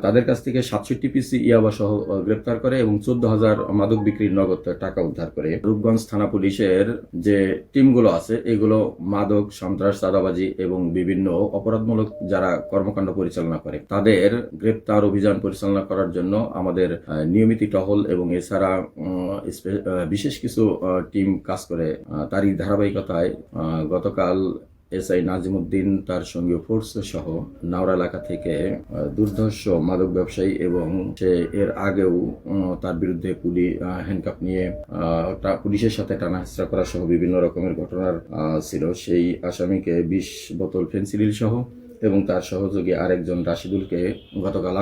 তাদের কাছ থেকে 67 পিস ইয়াবা সহ গ্রেপ্তার করে এবং 14,000 মাদক বিক্রির নগদ টাকা উদ্ধার করে। রূপগঞ্জ থানা পুলিশের যে টিমগুলো আছে এগুলো মাদক, সন্ত্রাস, চাঁদাবাজি এবং বিভিন্ন অপরাধমূলক যারা কর্মকাণ্ড পরিচালনা করে তাদের গ্রেপ্তার অভিযান পরিচালনা করার জন্য আমাদের নিয়মিত টহল এবং এছাড়া বিশেষ কিছু টিম কাজ করে। তারই ধারাবাহিকতায় গতকাল এসআই নাজিমুদ্দিন তার সঙ্গে ফোর্স সহ নাওরা এলাকা থেকে দুর্ধর্ষ মাদক ব্যবসায়ী এবং সে এর আগেও তার বিরুদ্ধে হ্যান্ডকাপ নিয়ে পুলিশের সাথে টানা হেঁচড়া করা সহ বিভিন্ন রকমের ঘটনার ছিল। সেই আসামিকে 20 বোতল ফেনসিডিল সহ এবং তার সহযোগী আরেকজন রাশিদুলকে গতকাল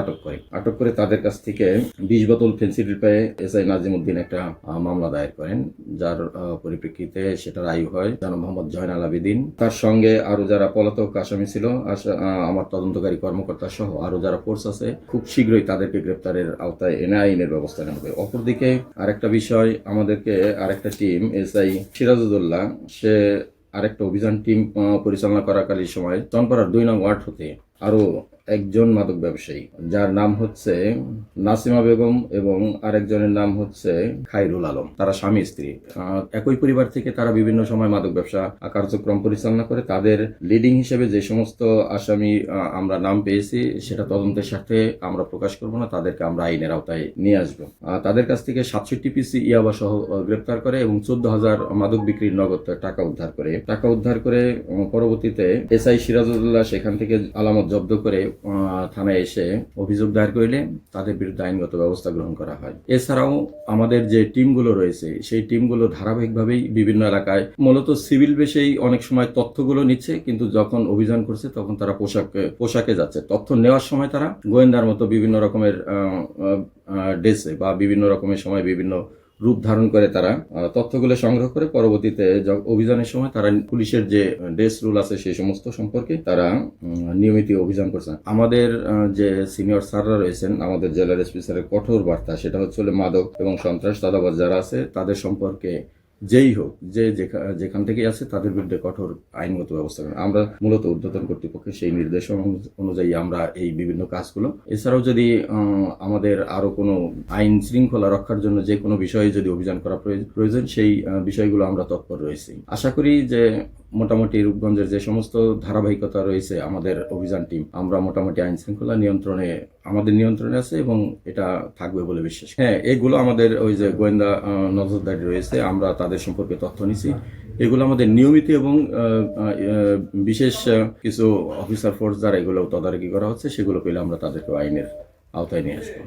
আটক করে তাদের কাছ থেকে 20 বোতল ফেনসিডিল পেয়ে এসআই নাজিমুদ্দিন একটা মামলা দায়ের করেন, যার পরিপ্রেক্ষিতে সেটার আয়ু হয় জনাব মোহাম্মদ জয়নাল আবেদিন। তার সঙ্গে আরো যারা পলাতক আসামি ছিল, আমার তদন্তকারী কর্মকর্তা সহ আরো যারা ফোর্স আছে, খুব শীঘ্রই তাদেরকে গ্রেপ্তারের আওতায় এনে আইনের ব্যবস্থা নেওয়া হবে। অপরদিকে আরেকটা বিষয়, আমাদেরকে আরেকটা টিম এসআই সিরাজউদ্দৌলা সে আরেকটা অভিযান টিম পরিচালনা করাকালীন সময় চনপাড়ার 2 নং ওয়ার্ড হতে আরো একজন মাদক ব্যবসায়ী যার নাম হচ্ছে নাসিমা বেগম এবং আরেকজনের নাম হচ্ছে খায়রুল আলম, তারা স্বামী স্ত্রী, একই পরিবার থেকে তারা বিভিন্ন সময় মাদক ব্যবসা কার্যক্রম পরিচালনা করে। তাদের লিডিং হিসেবে যে সমস্ত আসামি আমরা নাম পেয়েছি সেটা তদন্তের সাথে আমরা প্রকাশ করব না, তাদেরকে আমরা আইনের আওতায় নিয়ে আসব। তাদের কাছ থেকে 67 পিস ইয়াবা সহ গ্রেপ্তার করে এবং 14,000 মাদক বিক্রির নগদ টাকা উদ্ধার করে পরবর্তীতে এসআই সিরাজউদ্দৌলা সেখান থেকে আলামত জব্দ করে থানায় এসে অভিযোগ দায়ের করলে তাদের বিরুদ্ধে আইনগত ব্যবস্থা গ্রহণ করা হয়। এছাড়াও আমাদের যে টিমগুলো রয়েছে সেই টিমগুলো ধারাবাহিকভাবেই বিভিন্ন এলাকায় মূলত সিভিল বেসেই অনেক সময় তথ্যগুলো নিচ্ছে, কিন্তু যখন অভিযান করছে তখন তারা পোশাকে যাচ্ছে। তথ্য নেওয়ার সময় তারা গোয়েন্দার মতো বিভিন্ন রকমের ড্রেসে বা বিভিন্ন রকমের সময় বিভিন্ন রূপ ধারণ করে তারা তথ্যগুলো সংগ্রহ করে পরবর্তীতে অভিযানের সময় তারা পুলিশের যে ড্রেস রুল আছে সেই সমস্ত সম্পর্কে তারা নিয়মিত অভিযান করছেন। আমাদের যে সিনিয়র স্যাররা রয়েছেন, আমাদের জেলার এসপি স্যারের কঠোর বার্তা সেটা হচ্ছে মাদক এবং সন্ত্রাস, চাঁদাবাজ যারা আছে তাদের সম্পর্কে যেই হোক যেখান থেকে আছে তাদের বিরুদ্ধে কঠোর আইনগত ব্যবস্থা করেন। আমরা মূলত ঊর্ধ্বতন কর্তৃপক্ষের সেই নির্দেশ অনুযায়ী আমরা এই বিভিন্ন কাজগুলো, এছাড়াও যদি আমাদের আরো কোনো আইন শৃঙ্খলা রক্ষার জন্য যে কোনো বিষয়ে যদি অভিযান করা প্রয়োজন সেই বিষয়গুলো আমরা তৎপর রয়েছি। আশা করি যে মোটামুটি রূপগঞ্জের যে সমস্ত ধারাবাহিকতা রয়েছে আমাদের অভিযান টিম, আমরা মোটামুটি আইন শৃঙ্খলা আমাদের নিয়ন্ত্রণে আছে এবং এটা থাকবে বলে বিশ্বাস। হ্যাঁ, এগুলো আমাদের ওই যে গোয়েন্দা নজরদারি রয়েছে, আমরা তাদের সম্পর্কে তথ্য নিছি। এগুলো আমাদের নিয়মিত এবং বিশেষ কিছু অফিসার ফোর্স দ্বারা এগুলো তদারকি করা হচ্ছে, সেগুলো পেলে আমরা তাদেরকে আইনের আওতায় নিয়ে আসবো।